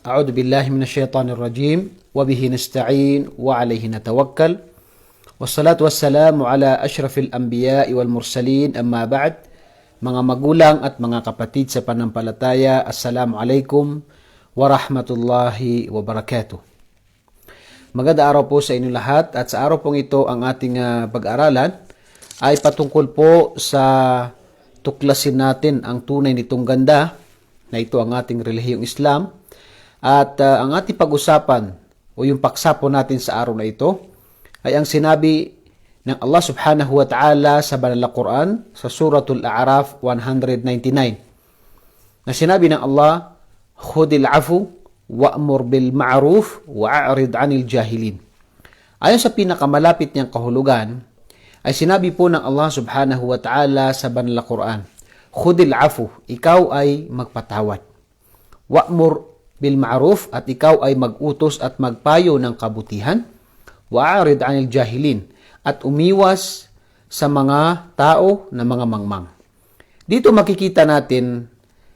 أعوذ بالله من الشيطان الرجيم وبه نستعين وعليه نتوكل والصلاة والسلام على أشرف الأنبياء والمرسلين أما بعد. Mga magulang at mga kapatid sa panampalataya, Assalamu alaikum warahmatullahi wabarakatuh. Magandang araw po sa inyo lahat, at sa araw pong ito ang ating pag-aralan ay patungkol po sa tuklasin natin ang tunay nitong ganda na ito ang ating relihiyong Islam. At ang ating pag-usapan o yung paksa po natin sa araw na ito ay ang sinabi ng Allah subhanahu wa ta'ala sa banal na Quran sa Suratul A'raf 199 na sinabi ng Allah, khudil afu wa'mur bil ma'ruf wa'arid 'anil jahilin. Ayon sa pinakamalapit niyang kahulugan ay sinabi po ng Allah subhanahu wa ta'ala sa banal na Quran, khudil afu, ikaw ay magpatawad, wa'mur bil ma'ruf, at ikaw ay mag-utos at magpayo ng kabutihan, wa'arid 'anil jahilin, at umiwas sa mga tao na mga mangmang. Dito makikita natin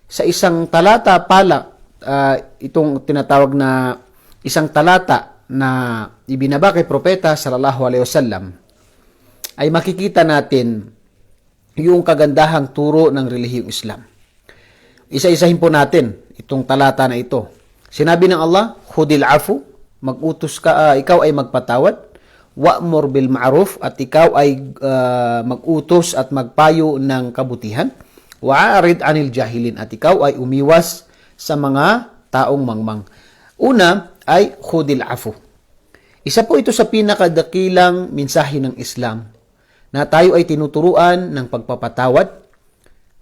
sa isang talata pala, itong tinatawag na isang talata na ibinaba kay Propeta sallallahu alaihi wasallam, ay makikita natin yung kagandahang turo ng relihiyong Islam. Isa-isahin po natin itong talata na ito. Sinabi ng Allah, khudil afu, mag-utos ka, ikaw ay magpatawad, wa'mur bil ma'ruf, at ikaw ay mag-utos at magpayo ng kabutihan, wa'arid 'anil jahilin, at ikaw ay umiwas sa mga taong mangmang. Una ay khudil afu. Isa po ito sa pinakadakilang mensahe ng Islam na tayo ay tinuturuan ng pagpapatawad.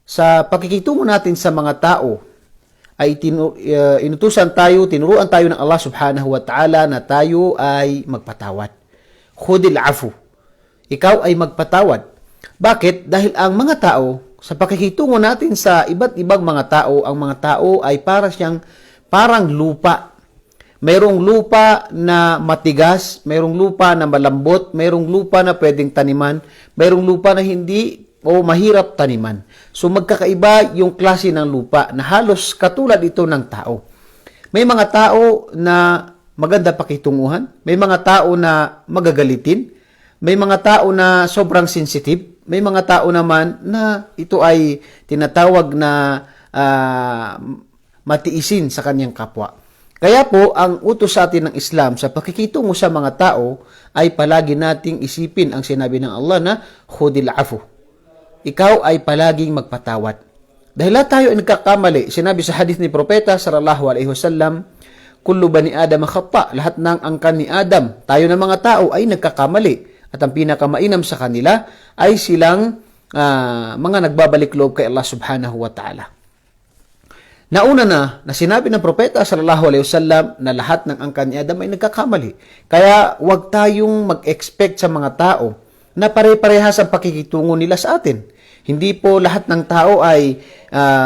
Sa pakikitungo natin sa mga tao ay tinuruan tayo ng Allah subhanahu wa ta'ala na tayo ay magpatawad. Khudil afu, ikaw ay magpatawad. Bakit? Dahil ang mga tao, sa pakikitungo natin sa iba't ibang mga tao, ang mga tao ay parang lupa. Mayroong lupa na matigas, mayroong lupa na malambot, mayroong lupa na pwedeng taniman, mayroong lupa na hindi o mahirap taniman. So magkakaiba yung klase ng lupa na halos katulad ito ng tao. May mga tao na maganda pakitunguhan, may mga tao na magagalitin, may mga tao na sobrang sensitive, may mga tao naman na ito ay tinatawag na matiisin sa kanyang kapwa. Kaya po, ang utos sa atin ng Islam sa pakikitungo sa mga tao ay palagi nating isipin ang sinabi ng Allah na khudil afu. Ikaw ay palaging magpatawad. Dahil lahat tayo ay nagkakamali. Sinabi sa hadith ni Propeta sallallahu alaihi wasallam, kullu bani Adam khata, lahat ng angkan ni Adam, tayo na mga tao ay nagkakamali. At ang pinakamainam sa kanila ay silang mga nagbabalik loob kay Allah subhanahu wa ta'ala. Nauna na sinabi ng Propeta sallallahu alaihi wasallam na lahat ng angkan ni Adam ay nagkakamali. Kaya huwag tayong mag-expect sa mga tao na pare-parehas ang pakikitungo nila sa atin. Hindi po lahat ng tao ay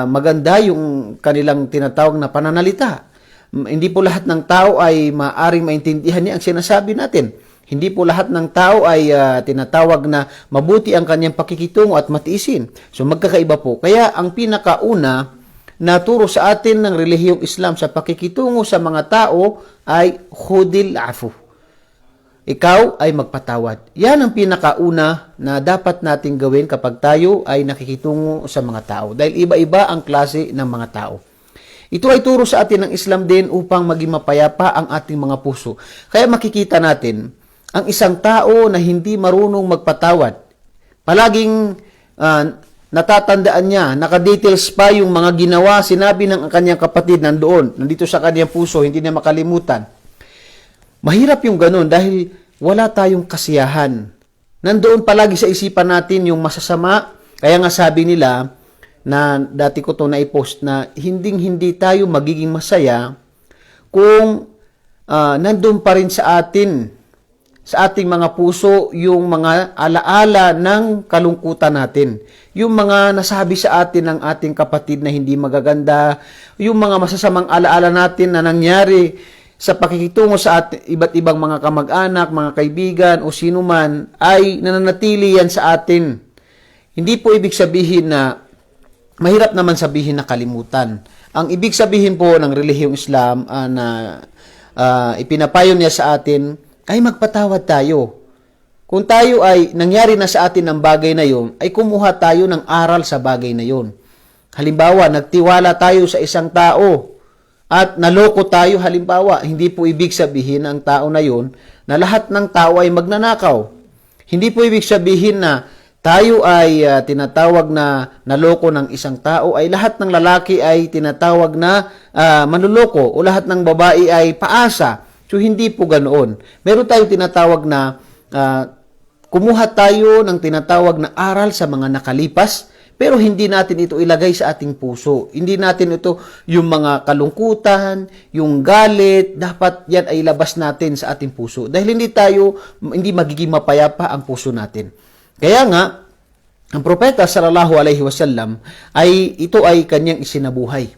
maganda yung kanilang tinatawag na pananalita. Hindi po lahat ng tao ay maaring maintindihan niya ang sinasabi natin. Hindi po lahat ng tao ay tinatawag na mabuti ang kanyang pakikitungo at matiisin. So magkakaiba po. Kaya ang pinakauna na turo sa atin ng relihiyong Islam sa pakikitungo sa mga tao ay khudil afu. Ikaw ay magpatawad. Yan ang pinakauna na dapat nating gawin kapag tayo ay nakikitungo sa mga tao. Dahil iba-iba ang klase ng mga tao. Ito ay turo sa atin ng Islam din upang maging mapayapa ang ating mga puso. Kaya makikita natin, ang isang tao na hindi marunong magpatawad, palaging natatandaan niya, nakadetails pa yung mga ginawa, sinabi ng kanyang kapatid nandito sa kanyang puso, hindi niya makalimutan. Mahirap yung ganun dahil wala tayong kasiyahan. Nandoon palagi sa isipan natin yung masasama. Kaya nga sabi nila, na dati ko ito na-post na hindi tayo magiging masaya kung nandun pa rin sa ating mga puso yung mga alaala ng kalungkutan natin. Yung mga nasabi sa atin ng ating kapatid na hindi magaganda, yung mga masasamang alaala natin na nangyari sa pakikitungo sa iba't ibang mga kamag-anak, mga kaibigan o sino man, ay nananatili yan sa atin. Hindi po ibig sabihin na mahirap naman sabihin na kalimutan. Ang ibig sabihin po ng relihiyong Islam na ipinapayo niya sa atin ay magpatawad tayo. Kung tayo ay nangyari na sa atin ng bagay na yon, ay kumuha tayo ng aral sa bagay na yon. Halimbawa, nagtiwala tayo sa isang tao at naloko tayo, halimbawa, hindi po ibig sabihin ang tao na yon na lahat ng tao ay magnanakaw. Hindi po ibig sabihin na tayo ay tinatawag na naloko ng isang tao, ay lahat ng lalaki ay tinatawag na manloloko o lahat ng babae ay paasa. So, hindi po ganoon. Meron tayong tinatawag na kumuha tayo ng tinatawag na aral sa mga nakalipas, pero hindi natin ito ilagay sa ating puso. Hindi natin ito yung mga kalungkutan, yung galit, dapat yan ay labas natin sa ating puso. Dahil hindi magiging mapayapa ang puso natin. Kaya nga, ang propeta sallallahu alaihi wasallam ito ay kanyang isinabuhay.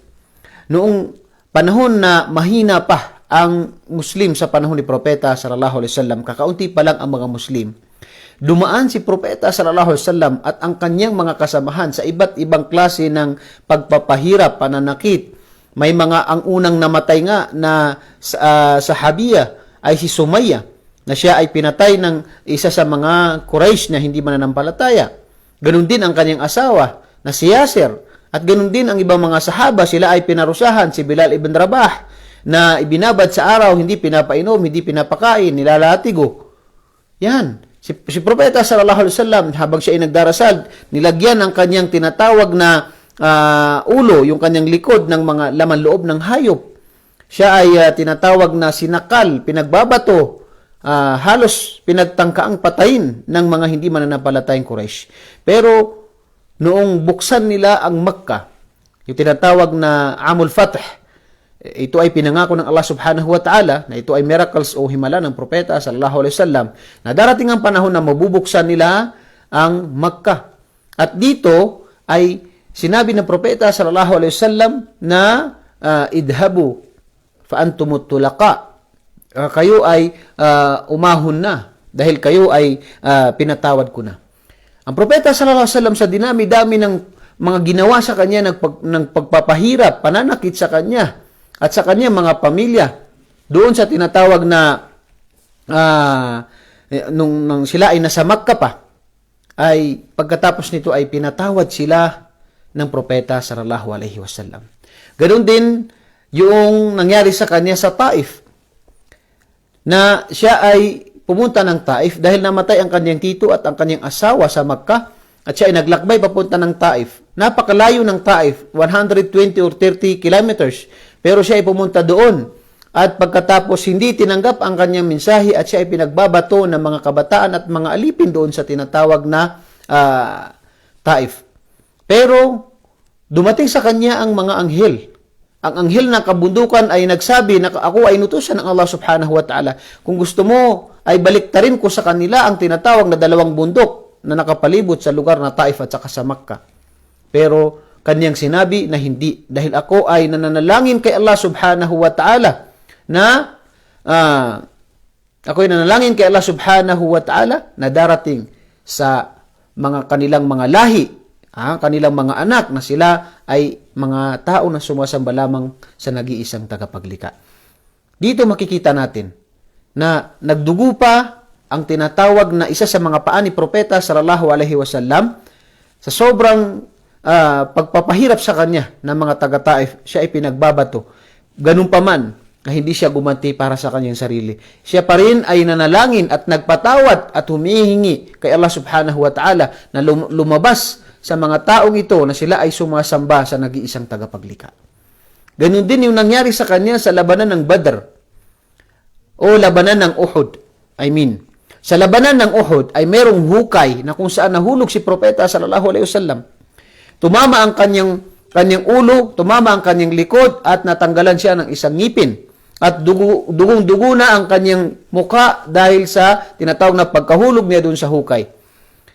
Noong panahon na mahina pa ang Muslim sa panahon ni propeta sallallahu alaihi wasallam, kakaunti pa lang ang mga Muslim. Dumaan si propeta sallallahu alaihi wasallam at ang kanyang mga kasamahan sa iba't ibang klase ng pagpapahirap, pananakit. May ang unang namatay nga na sahabiya ay si Sumayya, na siya ay pinatay ng isa sa mga Quraysh na hindi mananampalataya. Ganun din ang kanyang asawa na si Yasir. At ganun din ang ibang mga sahaba, sila ay pinarusahan. Si Bilal ibn Rabah na ibinabad sa araw, hindi pinapainom, hindi pinapakain, nilalatigo. Yan. Si Propeta sallallahu alaihi wasallam, habang siya ay nagdarasal, nilagyan ang kanyang tinatawag na ulo, yung kanyang likod ng mga laman loob ng hayop. Siya ay tinatawag na sinakal, pinagbabato, halos pinagtangkaang patayin ng mga hindi mananampalatayang Quraysh. Pero noong buksan nila ang Makkah, yung tinatawag na Amul Fath, ito ay pinangako ng Allah subhanahu wa ta'ala na ito ay miracles o himala ng propeta sallallahu alaihi wasallam na darating ang panahon na mabubuksan nila ang Makkah. At dito ay sinabi ng propeta sallallahu alaihi wasallam na idhabu fa antumut tulaqa. Kayo ay umahon na dahil kayo ay pinatawad ko na. Ang propeta sallallahu alaihi wasallam sa dinami-dami ng mga ginawa sa kanya ng pagpapahirap, pananakit sa kanya at sa kanyang mga pamilya, doon sa tinatawag na nung sila ay nasa Makkah pa, ay pagkatapos nito ay pinatawad sila ng propeta sallallahu alaihi wasallam. Ganoon din yung nangyari sa kanya sa Taif, na siya ay pumunta ng Taif dahil namatay ang kanyang tito at ang kanyang asawa sa Makkah, at siya ay naglakbay papunta ng Taif. Napakalayo ng Taif, 120 or 30 kilometers. Pero siya ay pumunta doon. At pagkatapos hindi tinanggap ang kanyang mensahe at siya ay pinagbabato ng mga kabataan at mga alipin doon sa tinatawag na Taif. Pero dumating sa kanya ang mga anghel. Ang anghel ng kabundukan ay nagsabi na ako ay inutusan ng Allah subhanahu wa ta'ala. Kung gusto mo ay baliktarin ko sa kanila ang tinatawag na 2 bundok na nakapalibot sa lugar na Taif at saka sa Makkah. Pero kanyang sinabi na hindi, dahil ako ay nananalangin kay Allah subhanahu wa ta'ala na darating sa mga kanilang mga lahi, kanilang mga anak na sila ay mga tao na sumasamba lamang sa nag-iisang tagapaglikha. Dito makikita natin na nagdugo pa ang tinatawag na isa sa mga paa ni propeta sallallahu alaihi wasallam sa sobrang pagpapahirap sa kanya ng mga taga-Taif. Siya ay pinagbabato. Ganun pa man na hindi siya gumanti para sa kanyang sarili. Siya pa rin ay nanalangin at nagpatawad at humihingi kay Allah subhanahu wa ta'ala na lumabas sa mga taong ito na sila ay sumasamba sa nag-iisang tagapaglikha. Ganun din yung nangyari sa kanya sa labanan ng Badr o labanan ng Uhud. Sa labanan ng Uhud ay merong hukay na kung saan nahulog si propeta sallallahu alaihi wasallam. Tumama ang kanyang ulo, tumama ang kanyang likod at natanggalan siya ng isang ngipin. At dugong-dugo na ang kanyang mukha dahil sa tinatawag na pagkahulog niya doon sa hukay.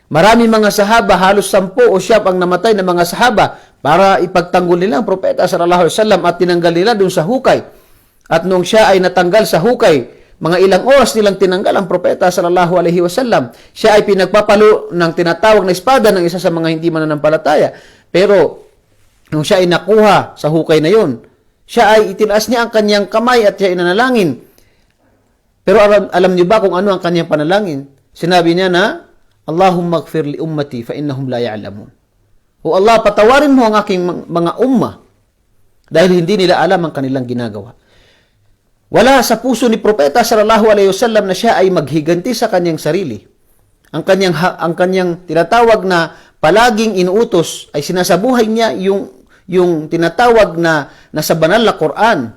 Marami mga sahaba, halos 10 o 9 ang namatay ng mga sahaba para ipagtanggol nila ang propeta sallallahu alaihi wasallam at tinanggal nila doon sa hukay. At nung siya ay natanggal sa hukay, mga ilang oras nilang tinanggal ang propeta sallallahu alaihi wasallam. Siya ay pinagpapalo ng tinatawag na espada ng isa sa mga hindi mananampalataya. Pero nung siya ay nakuha sa hukay na yun, siya ay itinaas niya ang kanyang kamay at siya ay nanalangin. Pero alam niyo ba kung ano ang kanyang panalangin? Sinabi niya na, Allahumma gfir li ummati fa innahum la ya'lamun. O Allah, patawarin mo ang aking mga umma dahil hindi nila alam ang kanilang ginagawa. Wala sa puso ni Propeta sallallahu alaihi wasallam na siya ay maghiganti sa kanyang sarili. Ang kanyang tinatawag na palaging inuutos ay sinasabuhay niya yung tinatawag na nasa banal na Quran.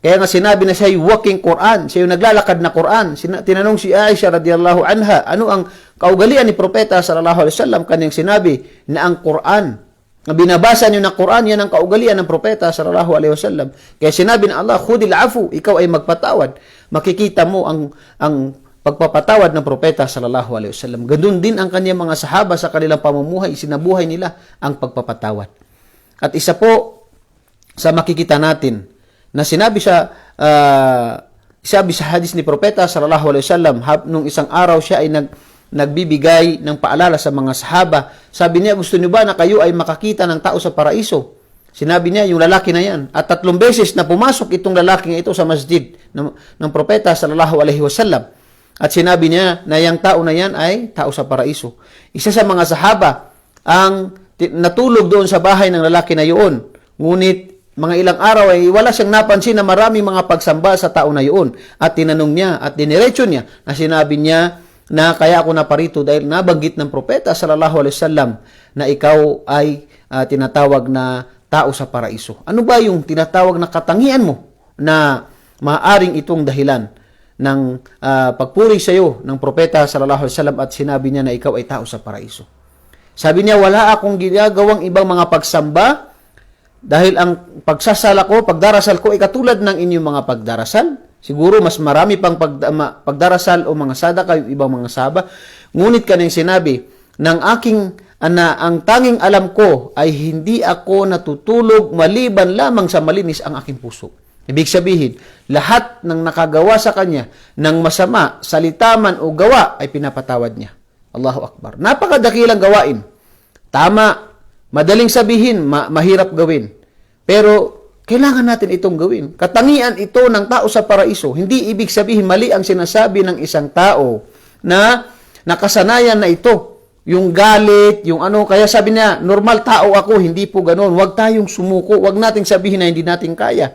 Kaya nga sinabi na siya yung walking Quran, siya yung naglalakad na Quran. Tinanong si Aisha radhiyallahu anha, ano ang kaugalian ni Propeta sallallahu alaihi wasallam? Kanyang sinabi na ang Quran, na binabasa niyo ng Quran, yan ang kaugalian ng Propeta sallallahu alaihi wasallam. Kaya sinabi ng Allah, khudil afu, ikaw ay magpatawad. Makikita mo ang pagpapatawad ng Propeta sallallahu alaihi wasallam. Ganoon din ang kanyang mga sahaba sa kanilang pamumuhay, sinabuhay nila ang pagpapatawad. At isa po sa makikita natin na sinabi sa hadis ni Propeta sallallahu alaihi wasallam, nung isang araw siya ay nagbibigay ng paalala sa mga sahaba. Sabi niya, gusto niyo ba na kayo ay makakita ng tao sa paraiso? Sinabi niya, yung lalaki na yan. At 3 beses na pumasok itong lalaking ito sa masjid ng Propeta sallallahu alaihi wasallam. At sinabi niya na yung tao na yan ay tao sa paraiso. Isa sa mga sahaba ang natulog doon sa bahay ng lalaki na yun. Ngunit mga ilang araw ay wala siyang napansin na maraming mga pagsamba sa tao na yun. At tinanong niya at diniretso niya na sinabi niya na kaya ako naparito dahil nabanggit ng Propeta sallallahu alaihi wasallam na ikaw ay tinatawag na tao sa paraiso. Ano ba yung tinatawag na katangian mo na maaring itong dahilan ng pagpuri sa iyo ng Propeta sallallahu alaihi wasallam at sinabi niya na ikaw ay tao sa paraiso? Sabi niya, wala akong ginagawang ibang mga pagsamba dahil ang pagsasala ko, pagdarasal ko ay katulad ng inyong mga pagdarasal. Siguro mas marami pang pagdarasal o mga sadaka yung ibang mga saba. Ngunit kanyang sinabi, ang tanging alam ko ay hindi ako natutulog maliban lamang sa malinis ang aking puso. Ibig sabihin, lahat ng nakagawa sa kanya ng masama, salita man o gawa ay pinapatawad niya. Allahu Akbar. Napakadakilang gawain. Tama, madaling sabihin, mahirap gawin. Pero kailangan natin itong gawin. Katangian ito ng tao sa paraiso. Hindi ibig sabihin mali ang sinasabi ng isang tao na nakasanayan na ito. Yung galit, yung ano. Kaya sabi niya, normal tao ako, hindi po ganoon. Huwag tayong sumuko. Huwag nating sabihin na hindi natin kaya.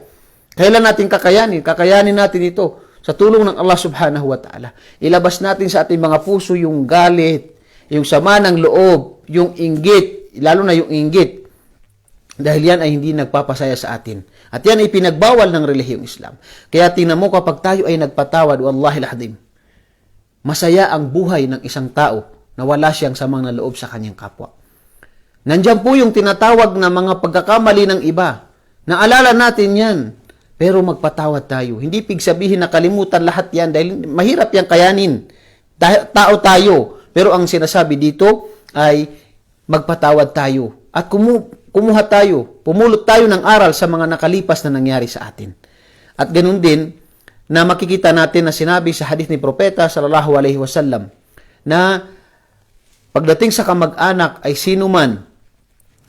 Kailan natin kakayanin? Kakayanin natin ito sa tulong ng Allah subhanahu wa ta'ala. Ilabas natin sa ating mga puso yung galit, yung sama ng loob, yung inggit, lalo na yung inggit. Dahil yan ay hindi nagpapasaya sa atin. At yan ay pinagbawal ng relihiyong Islam. Kaya tingnan mo kapag tayo ay nagpatawad, wallahi al-azim, masaya ang buhay ng isang tao na wala siyang samang na loob sa kanyang kapwa. Nandiyan po yung tinatawag na mga pagkakamali ng iba. Naalala natin yan. Pero magpatawad tayo. Hindi pig sabihin na kalimutan lahat yan dahil mahirap yang kayanin. Tao tayo. Pero ang sinasabi dito ay magpatawad tayo. At kumuha tayo, pumulot tayo ng aral sa mga nakalipas na nangyari sa atin. At ganun din, na makikita natin na sinabi sa hadith ni Propeta sallallahu alaihi wasallam na pagdating sa kamag-anak ay sino man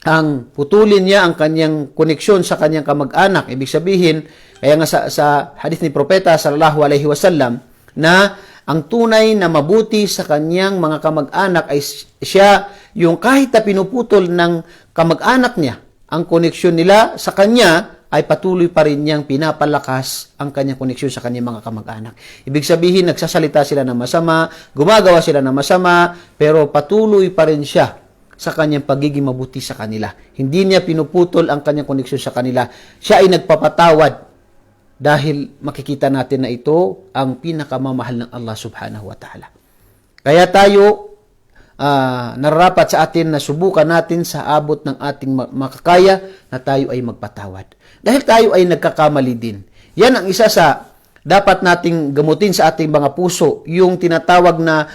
ang putulin niya ang kanyang koneksyon sa kanyang kamag-anak. Ibig sabihin, kaya nga sa hadith ni Propeta sallallahu alaihi wasallam na ang tunay na mabuti sa kanyang mga kamag-anak ay siya yung kahit na pinuputol ng kamag-anak niya, ang koneksyon nila sa kanya ay patuloy pa rin niyang pinapalakas ang kanyang koneksyon sa kanyang mga kamag-anak. Ibig sabihin, nagsasalita sila ng masama, gumagawa sila ng masama, pero patuloy pa rin siya sa kanyang pagiging mabuti sa kanila. Hindi niya pinuputol ang kanyang koneksyon sa kanila. Siya ay nagpapatawad dahil makikita natin na ito ang pinakamamahal ng Allah subhanahu wa ta'ala. Kaya tayo, nararapat sa atin na subukan natin sa abot ng ating makakaya na tayo ay magpatawad. Dahil tayo ay nagkakamali din. Yan ang isa sa dapat nating gamutin sa ating mga puso, yung tinatawag na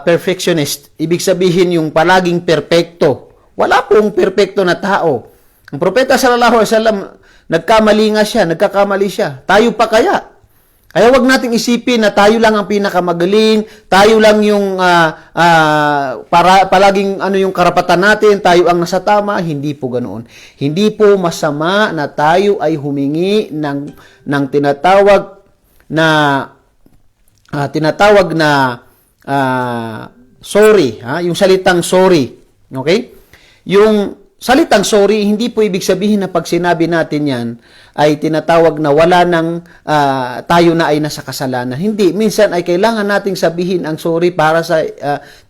perfectionist. Ibig sabihin yung palaging perpekto. Wala pong perpekto na tao. Ang Propeta sallallahu alaihi wasallam, nagkamali nga siya, nagkakamali siya. Tayo pa kaya? Kaya wag nating isipin na tayo lang ang pinakamagaling, tayo lang yung palaging yung karapatan natin, tayo ang nasa tama. Hindi po ganoon. Hindi po masama na tayo ay humingi ng tinatawag na sorry, yung salitang sorry. Okay? Yung salitang sorry, hindi po ibig sabihin na pag sinabi natin yan, ay tinatawag na wala nang tayo na ay nasa kasalanan. Hindi. Minsan ay kailangan nating sabihin ang sorry para sa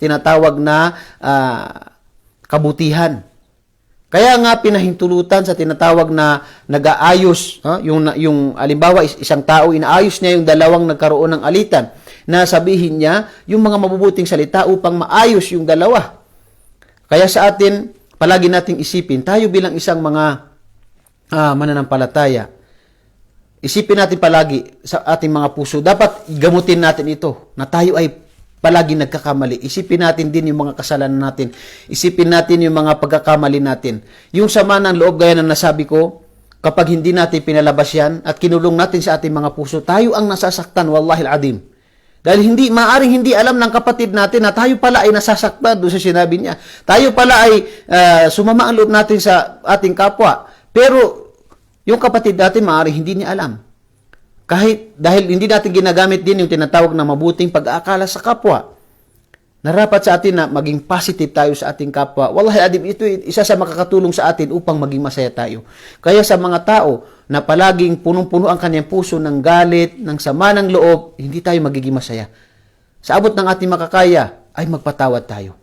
tinatawag na kabutihan. Kaya nga pinahintulutan sa tinatawag na nag-aayos, yung alimbawa isang tao, inaayos niya yung dalawang nagkaroon ng alitan, na sabihin niya yung mga mabubuting salita upang maayos yung dalawa. Kaya sa atin, palagi nating isipin, tayo bilang isang mga mananampalataya, isipin natin palagi sa ating mga puso, dapat gamutin natin ito, na tayo ay palagi nagkakamali. Isipin natin din yung mga kasalanan natin. Isipin natin yung mga pagkakamali natin. Yung sama ng loob, gaya na nasabi ko, kapag hindi natin pinalabas yan at kinulong natin sa ating mga puso, tayo ang nasasaktan, wallahi al-adim. Dahil maaring hindi alam ng kapatid natin na tayo pala ay nasasaktan doon sa sinabi niya. Tayo pala ay sumama ang loob natin sa ating kapwa. Pero yung kapatid natin maaring hindi niya alam. Dahil hindi natin ginagamit din yung tinatawag na mabuting pag-aakala sa kapwa. Narapat sa atin na maging positive tayo sa ating kapwa. Wallahi adim, ito isa sa makakatulong sa atin upang maging masaya tayo. Kaya sa mga tao na palaging punong-puno ang kanyang puso ng galit, ng sama ng loob, hindi tayo magiging masaya. Sa abot ng ating makakaya, ay magpatawad tayo.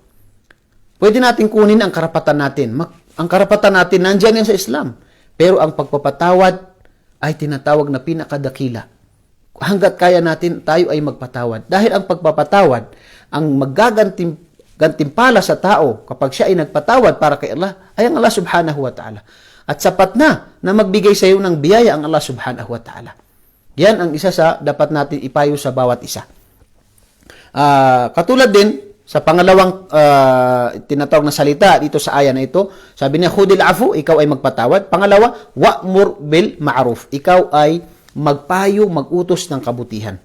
Pwede natin kunin ang karapatan natin. Ang karapatan natin, nandiyan yan sa Islam. Pero ang pagpapatawad ay tinatawag na pinakadakila. Hanggat kaya natin, tayo ay magpatawad. Dahil ang pagpapatawad, ang maggagantimpala sa tao kapag siya ay nagpatawad para kay Allah, ay ang Allah subhanahu wa ta'ala. At sapat na magbigay sa iyo ng biyaya ang Allah subhanahu wa ta'ala. Yan ang isa sa dapat natin ipayo sa bawat isa. Katulad din, sa pangalawang tinatawag na salita dito sa aya na ito, sabi niya, khudil afu, ikaw ay magpatawad. Pangalawa, wa'mur bil ma'ruf, ikaw ay magpayo, magutos ng kabutihan.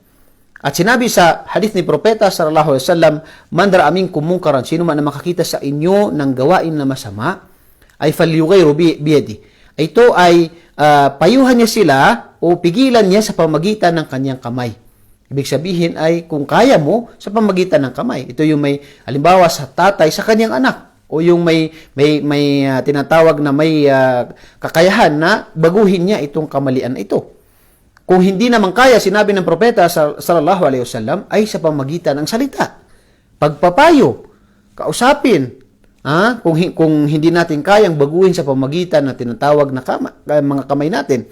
At sinabi sa hadith ni Propeta sallallahu alaihi wasallam, man ra'a minkum munkaran, sino man na makakita sa inyo ng gawain na masama, ay falyughayyiru biyadi. Ito ay payuhan niya sila o pigilan niya sa pamagitan ng kanyang kamay. Ibig sabihin ay kung kaya mo sa pamagitan ng kamay. Ito yung may halimbawa sa tatay sa kanyang anak o yung may tinatawag na may kakayahan na baguhin niya itong kamalian na ito. Kung hindi naman kaya, sinabi ng propeta sallallahu alaihi wasallam ay sa pamagitan ng salita. Pagpapayo, kausapin. Kung hindi natin kayang baguhin sa pamagitan na tinatawag na mga kamay natin.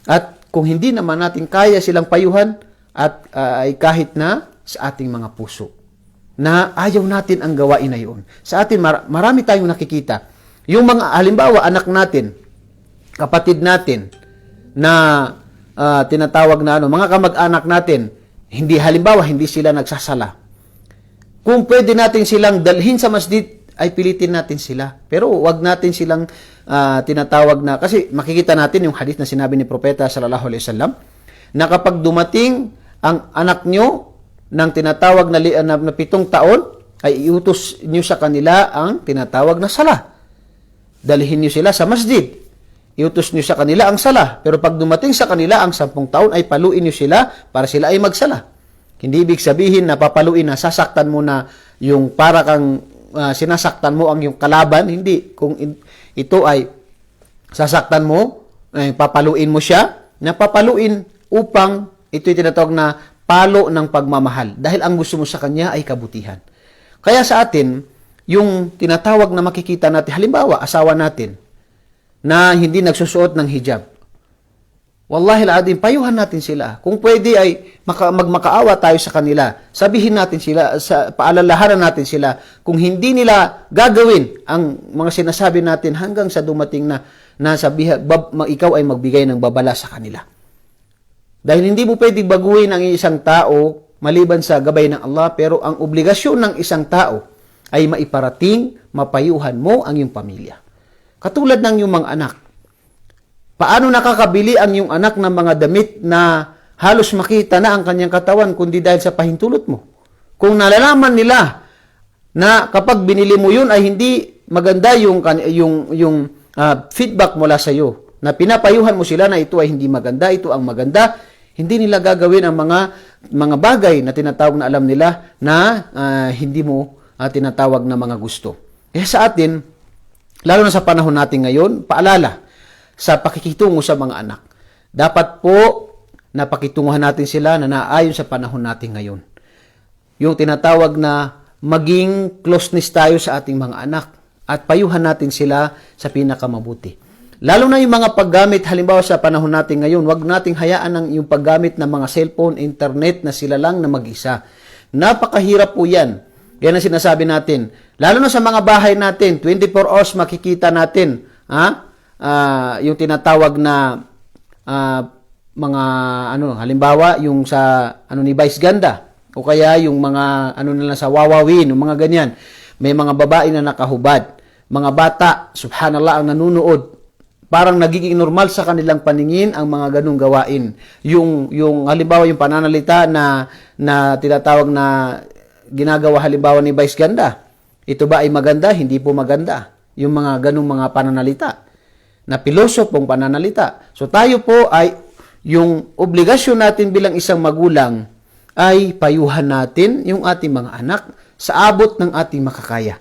At kung hindi naman natin kaya silang payuhan, at ay kahit na sa ating mga puso na ayaw natin ang gawain na yun. Sa atin, marami tayong nakikita. Yung mga, halimbawa, anak natin, kapatid natin, na tinatawag na mga kamag-anak natin, hindi sila nagsasala. Kung pwede natin silang dalhin sa masjid, ay pilitin natin sila. Pero wag natin silang tinatawag na, kasi makikita natin yung hadith na sinabi ni Propeta sallallahu alaihi wasallam, na kapag dumating ang anak nyo ng tinatawag na 7 taon, ay iutos nyo sa kanila ang tinatawag na sala. Dalhin nyo sila sa masjid. Iutos nyo sa kanila ang sala. Pero pag dumating sa kanila ang 10 taon, ay paluin nyo sila para sila ay magsala. Hindi ibig sabihin na papaluin na sasaktan mo na yung para kang sinasaktan mo ang yung kalaban. Hindi. Kung ito ay sasaktan mo, ay papaluin mo siya, na papaluin upang ito'y tinatawag na palo ng pagmamahal. Dahil ang gusto mo sa kanya ay kabutihan. Kaya sa atin, yung tinatawag na makikita natin, halimbawa, asawa natin, na hindi nagsusuot ng hijab. Wallahi al-adim, payuhan natin sila. Kung pwede ay magmakaawa tayo sa kanila. Sabihin natin sila, paalalahanan natin sila. Kung hindi nila gagawin ang mga sinasabi natin hanggang sa dumating na sabihin, ikaw ay magbigay ng babala sa kanila. Dahil hindi mo pwedeng baguhin ang isang tao maliban sa gabay ng Allah, pero ang obligasyon ng isang tao ay maiparating, mapayuhan mo ang iyong pamilya. Katulad ng iyong mga anak. Paano nakakabili ang iyong anak ng mga damit na halos makita na ang kanyang katawan kundi dahil sa pahintulot mo. Kung nalalaman nila na kapag binili mo yun ay hindi maganda yung feedback mula sa iyo, na pinapayuhan mo sila na ito ay hindi maganda, ito ang maganda, hindi nila gagawin ang mga bagay na tinatawag na alam nila na hindi mo tinatawag na mga gusto. Sa atin, lalo na sa panahon natin ngayon, paalala sa pakikitungo sa mga anak. Dapat po na pakitunguhan natin sila na naayon sa panahon natin ngayon. Yung tinatawag na maging closeness tayo sa ating mga anak at payuhan natin sila sa pinakamabuti. Lalo na yung mga paggamit, halimbawa sa panahon natin ngayon, wag nating hayaan ang yung paggamit ng mga cellphone, internet na sila lang na mag-isa. Napakahirap po yan. Yan ang sinasabi natin. Lalo na sa mga bahay natin, 24 hours makikita natin yung tinatawag na mga halimbawa yung sa ni Vice Ganda o kaya yung mga nila sa Wawawin, yung mga ganyan. May mga babae na nakahubad, mga bata, subhanallah, ang nanunood. Parang nagiging normal sa kanilang paningin ang mga ganung gawain. Yung halimbawa yung pananalita na tinatawag na ginagawa halimbawa ni Vice Ganda. Ito ba ay maganda? Hindi po maganda. Yung mga ganung mga pananalita na pilosopong pananalita. So tayo po ay yung obligasyon natin bilang isang magulang ay payuhan natin yung ating mga anak sa abot ng ating makakaya.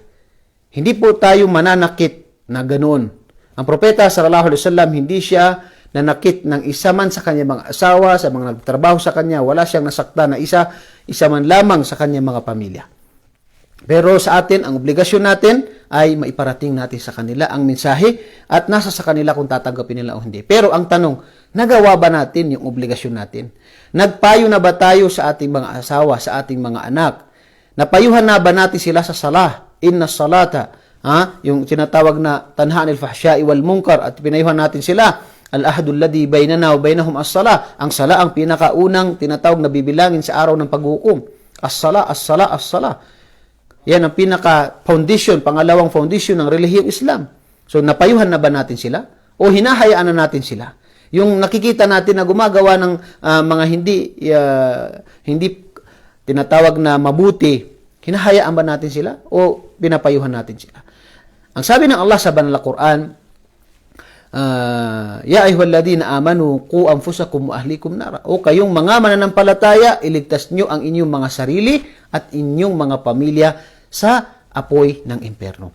Hindi po tayo mananakit na ganoon. Ang propeta sallallahu alaihi wasallam hindi siya nanakit ng isa man sa kanyang mga asawa, sa mga nagtrabaho sa kanya, wala siyang nasakta na isa man lamang sa kanyang mga pamilya. Pero sa atin, ang obligasyon natin ay maiparating natin sa kanila ang mensahe at nasa sa kanila kung tatanggapin nila o hindi. Pero ang tanong, nagawa ba natin yung obligasyon natin? Nagpayo na ba tayo sa ating mga asawa, sa ating mga anak? Napayuhan na ba natin sila sa salah? Inna salata, yung tinatawag na tanhaan al-fahsya'i wal munkar, at pinayuhan natin sila. Al-ahdul ladhi bainana wa bainahum as-salah. Ang sala ang pinakaunang tinatawag na bibilangin sa araw ng paghukom. As-salah, as-salah, as-salah. Yan ang pinaka-foundation, pangalawang foundation ng relihiyong Islam. So, napayuhan na ba natin sila? O hinahayaan na natin sila? Yung nakikita natin na gumagawa ng mga hindi tinatawag na mabuti, hinahayaan ba natin sila? O pinapayuhan natin sila? Ang sabi ng Allah sa Banal na Quran, Ya ayyuhalladhina amanu qu anfusakum wa ahlikum nara. O kayong mga mananampalataya, iligtas nyo ang inyong mga sarili at inyong mga pamilya sa apoy ng impyerno.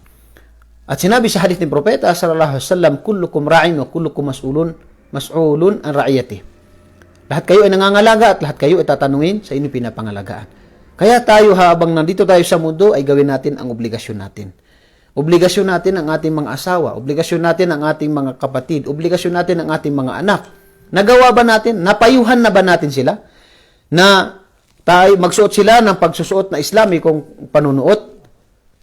At sinabi sa hadith ng propeta sallallahu alaihi wasallam, kullukum ra'in wa kullukum mas'ulun an ra'iyati. Lahat kayo ay nangangalaga at lahat kayo ay tatanungin sa inyong pinapangalagaan. Kaya tayo habang nandito tayo sa mundo ay gawin natin ang obligasyon natin. Obligasyon natin ang ating mga asawa, obligasyon natin ang ating mga kapatid, obligasyon natin ang ating mga anak. Nagawa ba natin? Napayuhan na ba natin sila? Na tayo magsuot sila ng pagsusuot na Islamikong panunuot?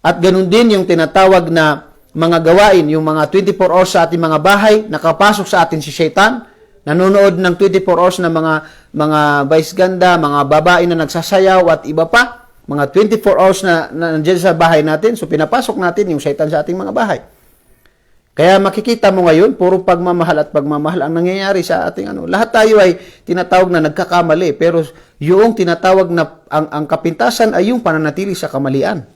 At ganun din yung tinatawag na mga gawain, yung mga 24 hours sa ating mga bahay, nakapasok sa atin si Shaitan, nanonood ng 24 hours na mga vice ganda, mga babae na nagsasayaw at iba pa. Mga 24 hours na nandiyan sa bahay natin, so pinapasok natin yung Satan sa ating mga bahay. Kaya makikita mo ngayon, puro pagmamahal at pagmamahal ang nangyayari sa ating Lahat tayo ay tinatawag na nagkakamali, pero yung tinatawag na ang kapintasan ay yung pananatili sa kamalian.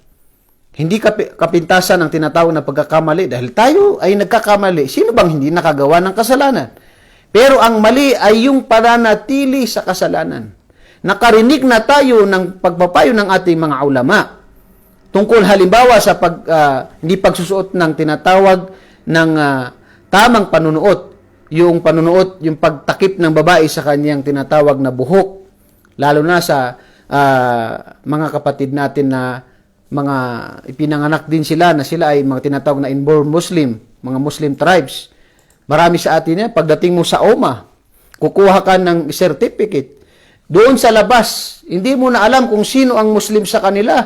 Hindi kapintasan ang tinatawag na pagkakamali dahil tayo ay nagkakamali. Sino bang hindi nakagawa ng kasalanan? Pero ang mali ay yung pananatili sa kasalanan. Nakarinig na tayo ng pagpapayo ng ating mga ulama tungkol halimbawa sa hindi pagsusuot ng tinatawag ng tamang panunuot, yung panunuot, yung pagtakip ng babae sa kanyang tinatawag na buhok, lalo na sa mga kapatid natin na mga ipinanganak din sila na sila ay mga tinatawag na inborn Muslim, mga Muslim tribes. Marami sa atin yan, pagdating mo sa OMA, kukuha ka ng certificate. Doon sa labas, hindi mo na alam kung sino ang Muslim sa kanila,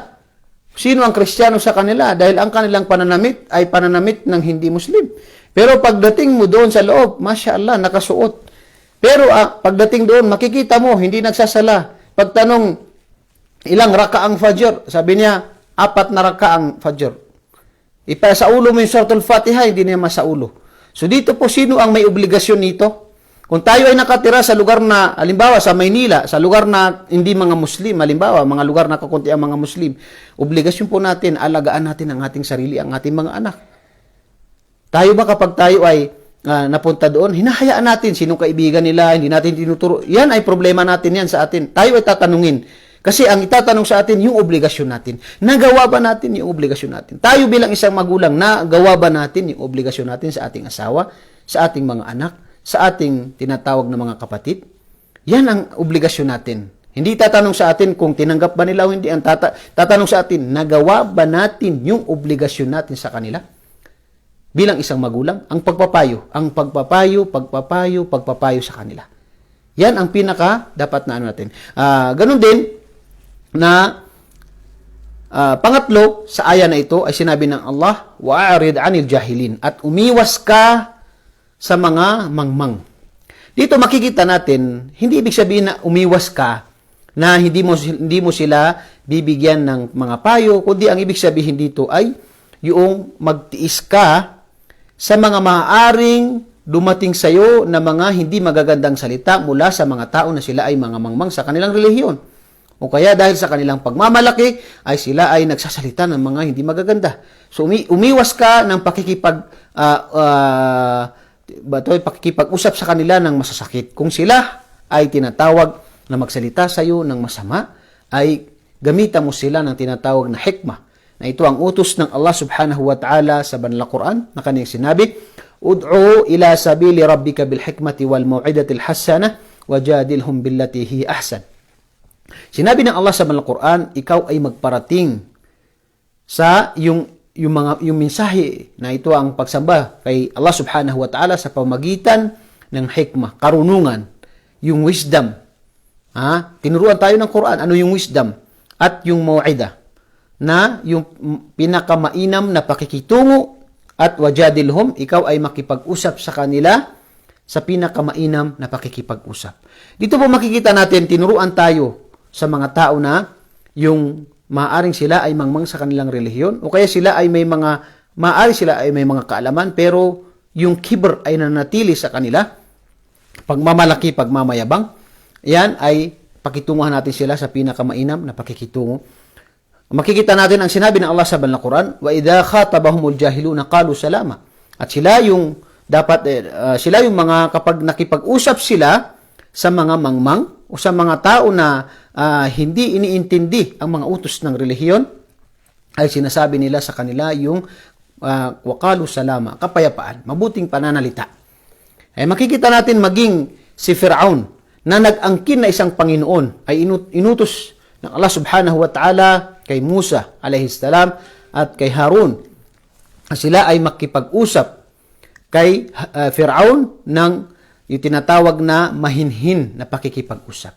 sino ang Kristiyano sa kanila, dahil ang kanilang pananamit ay pananamit ng hindi Muslim. Pero pagdating mo doon sa loob, Masya Allah, nakasuot. Pero pagdating doon, makikita mo, hindi nagsasala. Pagtanong, ilang rakaang Fajr? Sabi niya, 4 na rakaang Fajr. Sa ulo mo yung Suratul Fatiha, hindi niya masaulo. So dito po, sino ang may obligasyon nito? Kung tayo ay nakatira sa lugar na, halimbawa sa Maynila, sa lugar na hindi mga Muslim, halimbawa, mga lugar na kakunti ang mga Muslim, obligasyon po natin, alagaan natin ang ating sarili, ang ating mga anak. Tayo ba kapag tayo ay napunta doon, hinahayaan natin sinong kaibigan nila, hindi natin tinuturo. Yan ay problema natin yan sa atin. Tayo ay tatanungin. Kasi ang itatanong sa atin, yung obligasyon natin. Nagawa ba natin yung obligasyon natin? Tayo bilang isang magulang, nagawa ba natin yung obligasyon natin sa ating asawa, sa ating mga anak, sa ating tinatawag na mga kapatid? Yan ang obligasyon natin. Hindi tatanong sa atin kung tinanggap ba nila o hindi. Ang tatanong sa atin, nagawa ba natin yung obligasyon natin sa kanila? Bilang isang magulang, ang pagpapayo sa kanila. Yan ang pinaka dapat na ano natin. Ganun din na pangatlo sa aya na ito ay sinabi ng Allah, wa'arid 'anil jahilin, at umiwas ka sa mga mangmang. Dito makikita natin, hindi ibig sabihin na umiwas ka, na hindi mo sila bibigyan ng mga payo, kundi ang ibig sabihin dito ay yung magtiis ka sa mga maaaring dumating sa iyo na mga hindi magagandang salita mula sa mga tao na sila ay mga mangmang sa kanilang relihiyon. O kaya dahil sa kanilang pagmamalaki ay sila ay nagsasalita ng mga hindi magaganda. So umiwas ka ng pakikipag-usap sa kanila ng masasakit. Kung sila ay tinatawag na magsalita sa iyo ng masama, ay gamitan mo sila ng tinatawag na hikmah. Na ito ang utos ng Allah subhanahu wa ta'ala sa banal na Quran na kanyang sinabi, ud'u ila sabili rabbika bil hikmati wal mau'idatil hasana wajadilhum billati hi ahsan. Sinabi ng Allah sa banal na Quran, ikaw ay magparating sa yung mensahe na ito ang pagsamba kay Allah subhanahu wa ta'ala sa pamagitan ng hikmah, karunungan, yung wisdom. Tinuruan tayo ng Quran, ano yung wisdom at yung mau'ida, na yung pinakamainam na pakikitungo, at wajadilhum, ikaw ay makipag-usap sa kanila sa pinakamainam na pakikipag-usap. Dito po makikita natin, tinuruan tayo sa mga tao na yung maaaring sila ay mangmang sa kanilang relihiyon, o kaya sila ay may mga kaalaman, pero yung kibr ay nanatili sa kanila, pagmamalaki, pagmamayabang, yan ay pakitunguhan natin sila sa pinakamainam na pakikitungo. Makikita natin ang sinabi ng Allah sa banal na Quran, wa idha khatabahumul jahiluna qalu salama. At sila yung mga kapag nakipag-usap sila sa mga mangmang o sa mga tao na hindi iniintindi ang mga utos ng relihiyon, ay sinasabi nila sa kanila yung waqalu salama, kapayapaan, mabuting pananalita. Makikita natin maging si Fir'aun na nag-angkin na isang Panginoon ay inutos ng Allah subhanahu wa ta'ala kay Musa alayhi salam at kay Harun. Sila ay makipag-usap kay Fir'aun ng yung tinatawag na mahinhin na pakikipag-usap.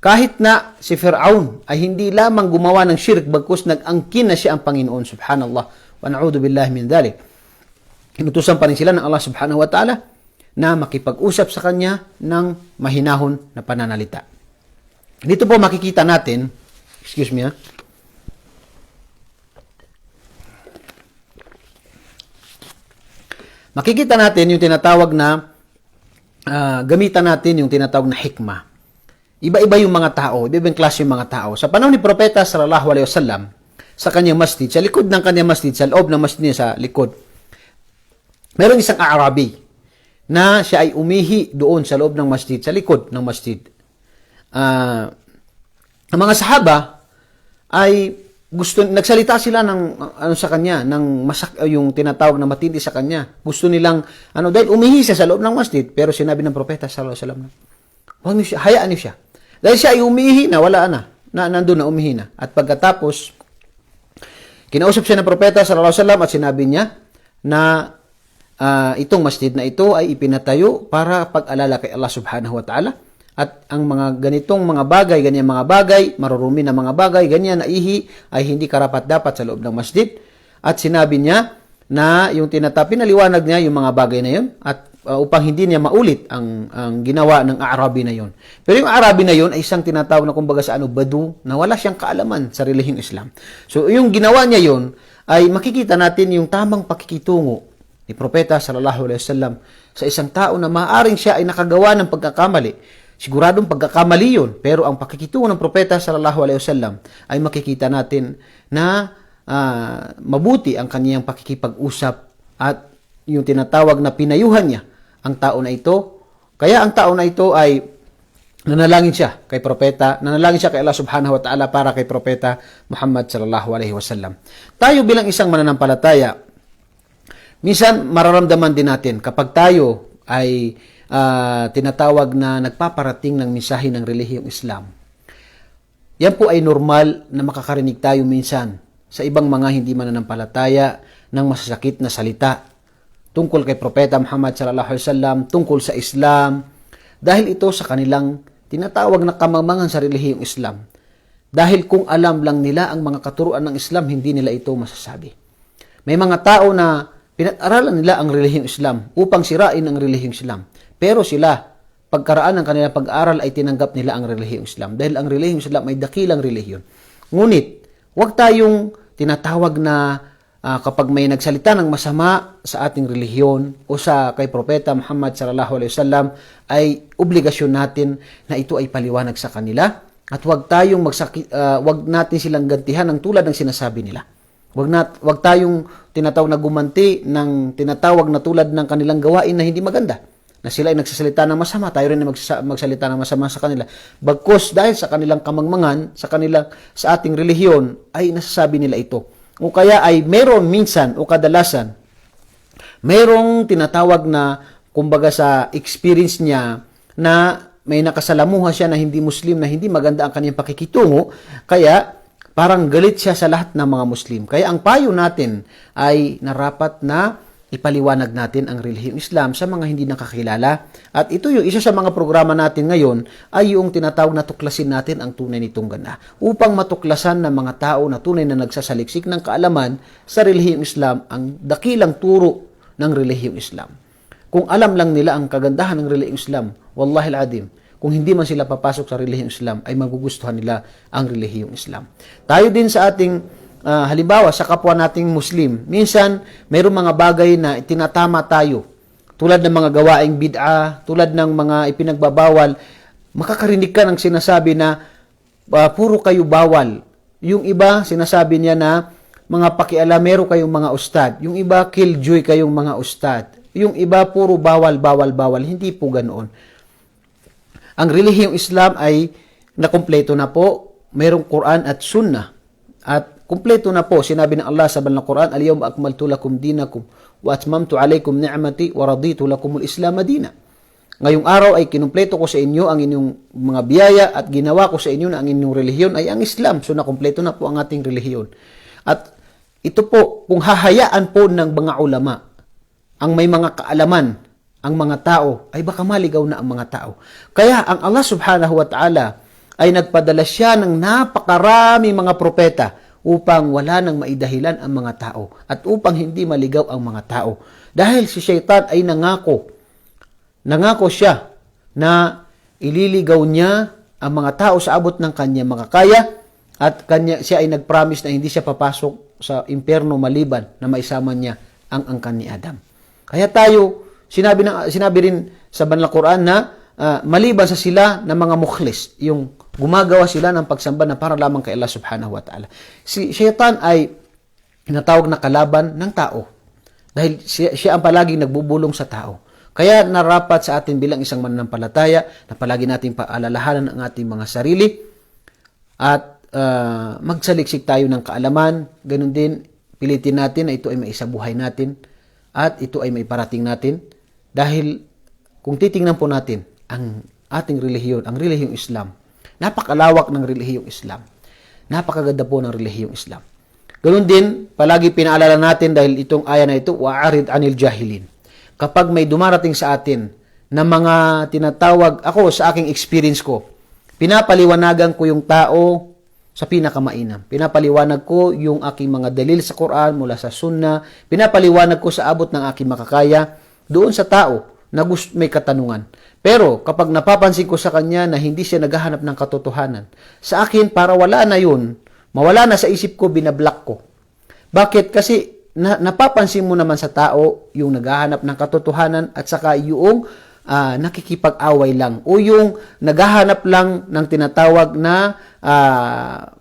Kahit na si Fir'aun ay hindi lamang gumawa ng shirk, bagkus nag-angkin na siya ang Panginoon, subhanallah, wa na'udhu billahi min dhalik. Inutusan pa rin sila ng Allah subhanahu wa ta'ala na makipag-usap sa kanya ng mahinahon na pananalita. Dito po makikita natin, makikita natin yung tinatawag na gamitan natin yung tinatawag na hikmah. Iba-iba yung mga tao, iba-ibang klase yung mga tao. Sa panahon ni Propeta sallallahu alaihi wasallam, sa kanyang masjid, sa likod ng kanyang masjid, sa loob ng masjid niya, sa likod, meron isang Arabi na siya ay umihi doon sa loob ng masjid, sa likod ng masjid. Ang mga sahaba ay nagsalita sila ng sa kanya, ng yung tinatawag na matindi sa kanya. Gusto nilang dahil umihi siya sa loob ng masjid, pero sinabi ng Propeta sallallahu alaihi wasallam, huwag niyo siya, hayaan niyo siya. Dahil siya ay umihi na, wala na nandoon na, umihi na. At pagkatapos kinausap siya ng Propeta sallallahu alaihi wasallam at sinabi niya na itong masjid na ito ay ipinatayo para pag-alala kay Allah subhanahu wa ta'ala. At ang mga ganitong mga bagay, ganyan mga bagay, marurumi na mga bagay, ganyan na ihi, ay hindi karapat-dapat sa loob ng masjid. At sinabi niya na yung pinaliwanag niya yung mga bagay na yun, at upang hindi niya maulit ang ginawa ng Arabi na yun. Pero yung Arabi na yun ay isang tinatawag na kumbaga sa Badu, na wala siyang kaalaman sa relihiyong Islam. So yung ginawa niya yun, ay makikita natin yung tamang pakikitungo, ni Propeta sallallahu alaihi wasallam sa isang tao na maaaring siya ay nakagawa ng pagkakamali. Siguradong pagkakamali yun, pero ang pakikitungo ng Propeta sallallahu alaihi wasallam ay makikita natin na mabuti ang kaniyang pakikipag-usap at yung tinatawag na pinayuhan niya ang tao na ito. Kaya ang tao na ito ay nanalangin siya kay Propeta, nanalangin siya kay Allah subhanahu wa ta'ala para kay Propeta Muhammad sallallahu alaihi wasallam. Tayo bilang isang mananampalataya, minsan mararamdaman din natin kapag tayo ay tinatawag na nagpaparating ng mensahe ng relihiyong Islam. Yan po ay normal na makakarinig tayo minsan sa ibang mga hindi mananampalataya ng masasakit na salita tungkol kay Propeta Muhammad sallallahu alaihi wasallam, tungkol sa Islam, dahil ito sa kanilang tinatawag na kamangmangan sa relihiyong Islam. Dahil kung alam lang nila ang mga katuruan ng Islam, hindi nila ito masasabi. May mga tao na pinag-aralan nila ang relihiyong Islam upang sirain ang relihiyong Islam. Pero sila, pagkaraan ng kanilang pag-aaral ay tinanggap nila ang relihiyong Islam. Dahil ang relihiyong Islam ay dakilang relihiyon. Ngunit, huwag tayong tinatawag na kapag may nagsalita ng masama sa ating relihiyon o sa kay Propeta Muhammad sallallahu alaihi wasallam ay obligasyon natin na ito ay paliwanag sa kanila at huwag tayong huwag natin silang gantihan ng tulad ng sinasabi nila. Huwag tayong tinatawag na gumanti ng tinatawag na tulad ng kanilang gawain na hindi maganda. Na sila ay nagsasalita ng masama, tayo rin ay magsalita ng masama sa kanila. Bagkus dahil sa kanilang kamangmangan, sa ating relihiyon ay nasasabi nila ito. O kaya ay meron minsan o kadalasan, merong tinatawag na, kumbaga sa experience niya, na may nakasalamuha siya na hindi Muslim, na hindi maganda ang kanyang pakikitungo, kaya parang galit siya sa lahat ng mga Muslim. Kaya ang payo natin ay narapat na ipaliwanag natin ang relihiyong Islam sa mga hindi nakakilala. At ito yung isa sa mga programa natin ngayon ay yung tinatawag na tuklasin natin ang tunay nitong ganda. Upang matuklasan ng mga tao na tunay na nagsasaliksik ng kaalaman sa relihiyong Islam ang dakilang turo ng relihiyong Islam. Kung alam lang nila ang kagandahan ng relihiyong Islam, wallahi al-adim, kung hindi man sila papasok sa relihiyong Islam, ay magugustuhan nila ang relihiyong Islam. Tayo din sa ating halimbawa sa kapwa nating Muslim, minsan mayroong mga bagay na tinatama tayo, tulad ng mga gawaing bid'a, tulad ng mga ipinagbabawal, makakarinig ka ng sinasabi na puro kayo bawal. Yung iba, sinasabi niya na mga pakialamero kayong mga ustad. Yung iba, killjoy kayong mga ustad. Yung iba, puro bawal, bawal, bawal. Hindi po ganoon. Ang relihiyong Islam ay nakumpleto na po. Mayroong Quran at Sunnah. At kumpleto na po, sinabi ng Allah sa banal na Quran, "Al-yawma akmaltu lakum dinakum wa atmamtu alaykum ni'mati wa raditu lakumul Islam madina." Ngayong araw ay kinumpleto ko sa inyo ang inyong mga biyaya at ginawa ko sa inyo na ang inyong relihiyon ay ang Islam. So nakumpleto na po ang ating relihiyon. At ito po, kung hahayaan po ng mga ulama, ang may mga kaalaman, ang mga tao, ay baka maligaw na ang mga tao. Kaya ang Allah subhanahu wa ta'ala ay nagpadala siya ng napakarami mga propeta upang wala nang maidahilan ang mga tao at upang hindi maligaw ang mga tao. Dahil si Shaitan ay nangako siya na ililigaw niya ang mga tao sa abot ng kanya makakaya at siya ay nagpromise na hindi siya papasok sa impyerno maliban na maisama niya ang angkan ni Adam. Kaya tayo, sinabi rin sa banal na Quran na maliban sa sila ng mga mukhlis, yung gumagawa sila ng pagsamba na para lamang kay Allah subhanahu wa ta'ala. Si Shaitan ay tinatawag na kalaban ng tao dahil siya ang palaging nagbubulong sa tao. Kaya narapat sa atin bilang isang mananampalataya na palagi nating paalalahanan ang ating mga sarili at magsaliksik tayo ng kaalaman. Ganun din, pilitin natin na ito ay maisabuhay natin at ito ay maiparating natin dahil kung titingnan po natin ang ating relihiyon, ang relihiyong Islam, napakalawak ng relihiyong Islam. Napakaganda po ng relihiyong Islam. Ganun din, palagi pinaalala natin dahil itong aya na ito, wa'arid anil jahilin. Kapag may dumarating sa atin na mga tinatawag, ako sa aking experience ko, pinapaliwanagan ko yung tao sa pinakamainam. Pinapaliwanag ko yung aking mga dalil sa Quran mula sa Sunnah. Pinapaliwanag ko sa abot ng aking makakaya doon sa tao na may katanungan. Pero kapag napapansin ko sa kanya na hindi siya naghahanap ng katotohanan, sa akin para wala na yun, mawala na sa isip ko, binablock ko. Bakit? Kasi napapansin mo naman sa tao yung naghahanap ng katotohanan at saka yung nakikipag-away lang o yung naghahanap lang ng tinatawag na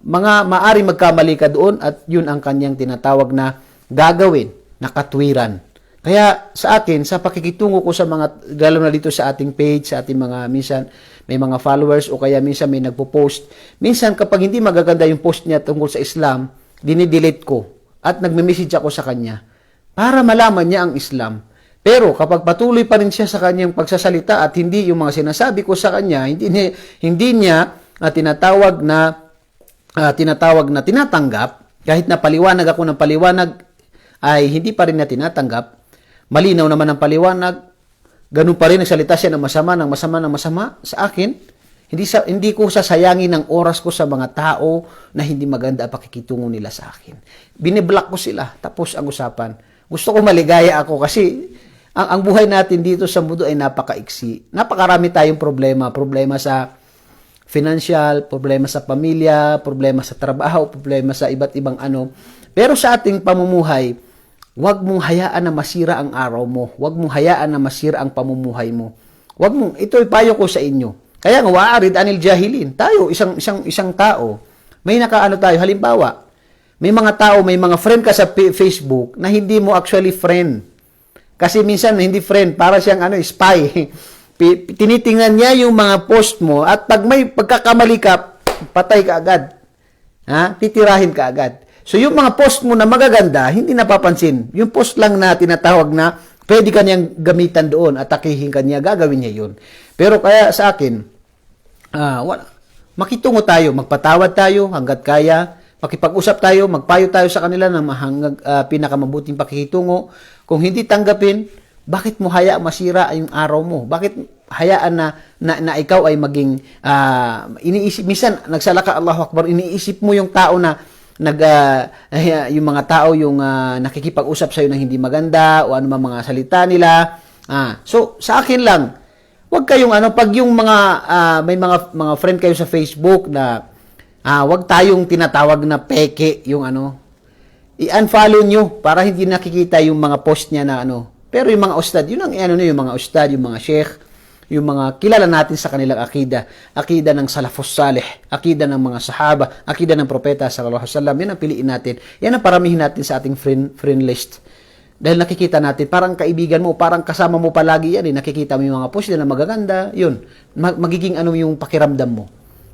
mga maari magkamali ka doon at yun ang kanyang tinatawag na gagawin na katwiran. Kaya sa akin, sa pakikitungo ko sa mga, lalo na dito sa ating page, sa ating mga, minsan may mga followers o kaya minsan may nagpo-post. Minsan kapag hindi magaganda yung post niya tungkol sa Islam, dinidelete ko at nagme-message ako sa kanya para malaman niya ang Islam. Pero kapag patuloy pa rin siya sa kanyang pagsasalita at hindi yung mga sinasabi ko sa kanya, hindi niya tinatawag na tinatanggap, kahit na paliwanag ako ng paliwanag ay hindi pa rin na tinatanggap, malinaw naman ang paliwanag, ganun pa rin nagsalita siya ng masama sa akin, hindi ko sasayangin ang oras ko sa mga tao na hindi maganda ang pakikitungo nila sa akin. Biniblock ko sila, tapos ang usapan. Gusto ko maligaya ako kasi ang buhay natin dito sa mundo ay napakaiksi. Napakarami tayong problema sa financial, problema sa pamilya, problema sa trabaho, problema sa iba't ibang ano. Pero sa ating pamumuhay, huwag mong hayaan na masira ang araw mo. Huwag mong hayaan na masira ang pamumuhay mo. Ito'y payo ko sa inyo. Kaya nga, waarid anil jahilin. Tayo, isang tao, may nakaano tayo, halimbawa, may mga tao, may mga friend ka sa Facebook na hindi mo actually friend. Kasi minsan, hindi friend, para siyang spy. Tinitingnan niya yung mga post mo at pag may pagkakamali ka, patay ka agad. Titirahin ka agad. So, yung mga post mo na magaganda, hindi napapansin. Yung post lang na tinatawag na pwede ka niyang gamitan doon, atakihin ka niya, gagawin niya yun. Pero kaya sa akin, makitungo tayo, magpatawad tayo hanggat kaya, makipag-usap tayo, magpayo tayo sa kanila ng pinakamabuting pakikitungo. Kung hindi tanggapin, bakit mo hayaan masira yung araw mo? Bakit hayaan na ikaw ay maging iniisip, minsan nagsala ka, Allahu Akbar, iniisip mo yung tao na yung mga tao yung nakikipag-usap sa iyo ng hindi maganda o ano mga salita nila. So sa akin lang, wag kayong pag yung may mga friend kayo sa Facebook na wag tayong tinatawag na peke yung i-unfollow nyo para hindi nakikita yung mga post niya na Pero yung mga ustad, yun ang yung mga ustad, yung mga sheikh, yung mga kilala natin sa kanilang akida ng salafus salih, akida ng mga sahaba, akida ng propeta sallallahu alaihi wasallam, yan ang piliin natin. Yan ang paramihin natin sa ating friend list. Dahil nakikita natin, parang kaibigan mo, parang kasama mo palagi yan, nakikita mo yung mga post na magaganda, yun, magiging yung pakiramdam mo.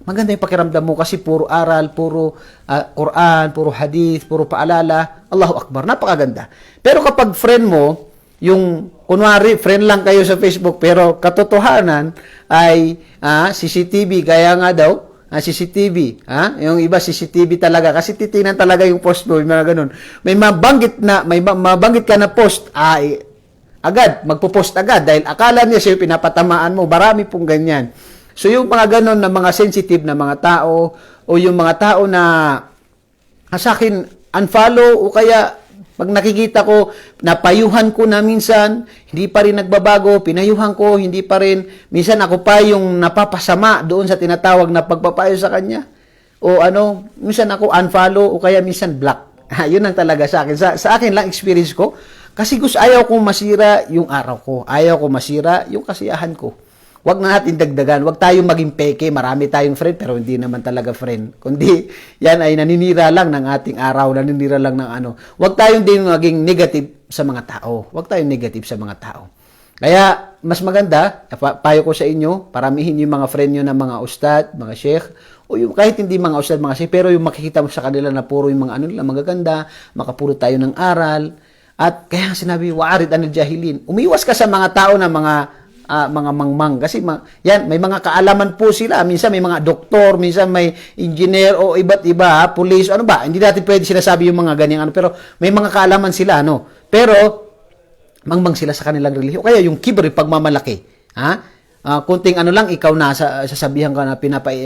Maganda yung pakiramdam mo kasi puro aral, puro Quran, puro hadith, puro paalala, Allahu Akbar, napakaganda. Pero kapag friend mo, yung kunwari, friend lang kayo sa Facebook, pero katotohanan ay CCTV, kaya nga daw, CCTV, yung iba CCTV talaga, kasi titinan talaga yung post mo, yung mga ganun. May mabanggit ka na post, agad, magpo-post agad, dahil akala niya sa'yo pinapatamaan mo, marami pong ganyan. So yung mga ganun na mga sensitive na mga tao, o yung mga tao na sa akin, unfollow, o kaya pag nakikita ko, napayuhan ko na minsan, hindi pa rin nagbabago, pinayuhan ko, hindi pa rin, minsan ako pa yung napapasama doon sa tinatawag na pagpapayo sa kanya. O minsan ako unfollow, o kaya minsan block. Yun ang talaga sa akin. Sa akin lang experience ko, kasi ayaw kong masira yung araw ko. Ayaw ko masira yung kasiyahan ko. Huwag na natin dagdagan. Huwag tayong maging peke. Marami tayong friend, pero hindi naman talaga friend. Kundi, yan ay naninira lang ng ating araw, naninira lang ng Huwag tayong din maging negative sa mga tao. Huwag tayong negative sa mga tao. Kaya, mas maganda, payo ko sa inyo, paramihin yung mga friend nyo na mga ustad, mga sheikh, o yung kahit hindi mga ustad, mga sheikh, pero yung makikita mo sa kanila na puro yung mga nila magaganda, makapuro tayo ng aral, at kaya sinabi, waarid anil jahilin. Umiwas ka sa mga tao na mga mangmang kasi yan may mga kaalaman po sila, minsan may mga doktor, minsan may engineer o iba't iba, police, hindi natin pwede sinasabi yung mga ganyang pero may mga kaalaman sila pero mangmang sila sa kanilang relihiyon, kaya yung kibri, pagmamalaki, kunting lang ikaw na sasabihan ka na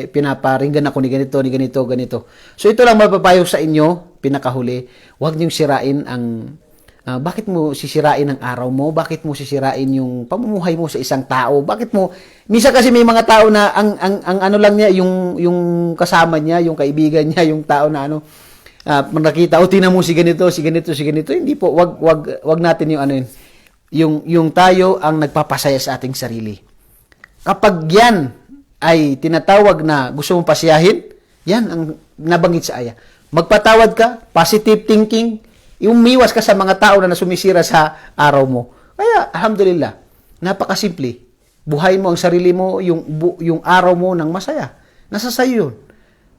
pinaparinggan ako ni ganito. So ito lang mapapayo sa inyo, pinakahuli, huwag niyong sirain ang bakit mo sisirain ang araw mo? Bakit mo sisirain yung pamumuhay mo sa isang tao? Bakit mo minsan kasi may mga tao na ang lang niya yung kasama niya, yung kaibigan niya, yung tao na nakita, tingnan mo si ganito, si ganito, si ganito. Hindi po, wag natin yung ano yun. Yung tayo ang nagpapasaya sa ating sarili. Kapag yan ay tinatawag na gusto mong pasiyahin, yan ang nabanggit sa aya. Magpatawad ka, positive thinking, umiwas ka sa mga tao na nasumisira sa araw mo. Kaya, alhamdulillah, napakasimple. Buhay mo ang sarili mo, yung araw mo ng masaya. Nasa sayo yun.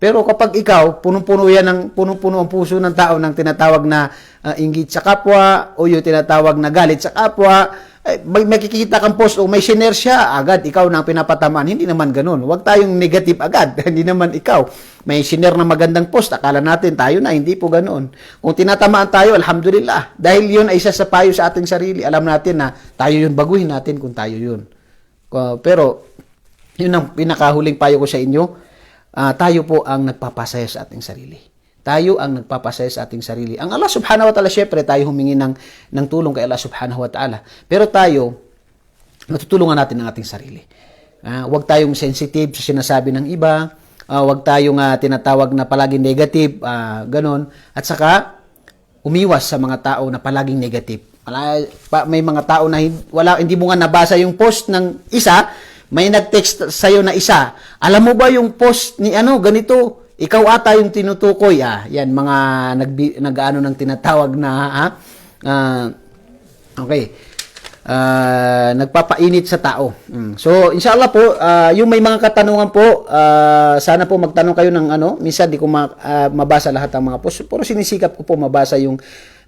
Pero kapag ikaw, punong-puno ang puso ng tao ng tinatawag na inggit sa kapwa o yung tinatawag na galit sa kapwa, may makikita kang post o may share siya, agad ikaw na ang pinapatamaan. Hindi naman ganun. Huwag tayong negative agad. Hindi naman ikaw. May share na magandang post, akala natin tayo na, hindi po ganoon. Kung tinatamaan tayo, alhamdulillah. Dahil yun ay isa sa payo sa ating sarili. Alam natin na tayo yun, baguhin natin kung tayo yun. Pero, yun ang pinakahuling payo ko sa inyo. Tayo po ang nagpapasaya sa ating sarili. Tayo ang nagpapasaya sa ating sarili. Ang Allah subhanahu wa ta'ala, syempre, tayo humingi ng tulong kay Allah subhanahu wa ta'ala. Pero tayo, matutulungan natin ang ating sarili. Huwag tayong sensitive sa sinasabi ng iba. Huwag tayong tinatawag na palaging negative. Ganon. At saka, umiwas sa mga tao na palaging negative. May mga tao na hindi mo nga nabasa yung post ng isa, may nag-text sa'yo na isa. Alam mo ba yung post ni ganito? Ikaw ata yung tinutukoy. Yan, mga nag-ano ng tinatawag na, okay. Nagpapainit sa tao. So, inshallah po, yung may mga katanungan po, sana po magtanong kayo ng minsan di ko mabasa lahat ng mga post, pero sinisikap ko po mabasa yung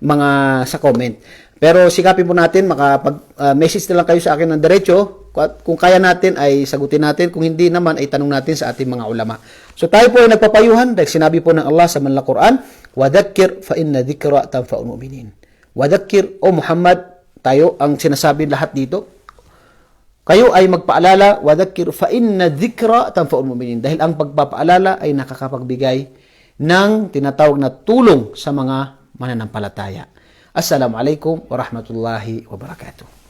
mga sa comment. Pero sikapin po natin, makapag-message na lang kayo sa akin ng diretso. Kung kaya natin ay sagutin natin, kung hindi naman ay tanong natin sa ating mga ulama. So tayo po ay nagpapayuhan dahil sinabi po ng Allah sa Manla Quran, وَذَكِّرْ فَإِنَّ ذِكْرَ تَنْفَعُ الْمُؤْمِنِينَ. وَذَكِّرْ, o Muhammad, tayo ang sinasabi lahat dito. Kayo ay magpaalala, وَذَكِّرْ فَإِنَّ ذِكْرَ تَنْفَعُ الْمُؤْمِنِينَ. Dahil ang pagpapaalala ay nakakapagbigay ng tinatawag na tulong sa mga mananampalataya. Assalamualaikum warahmatullahi wabarakatuh.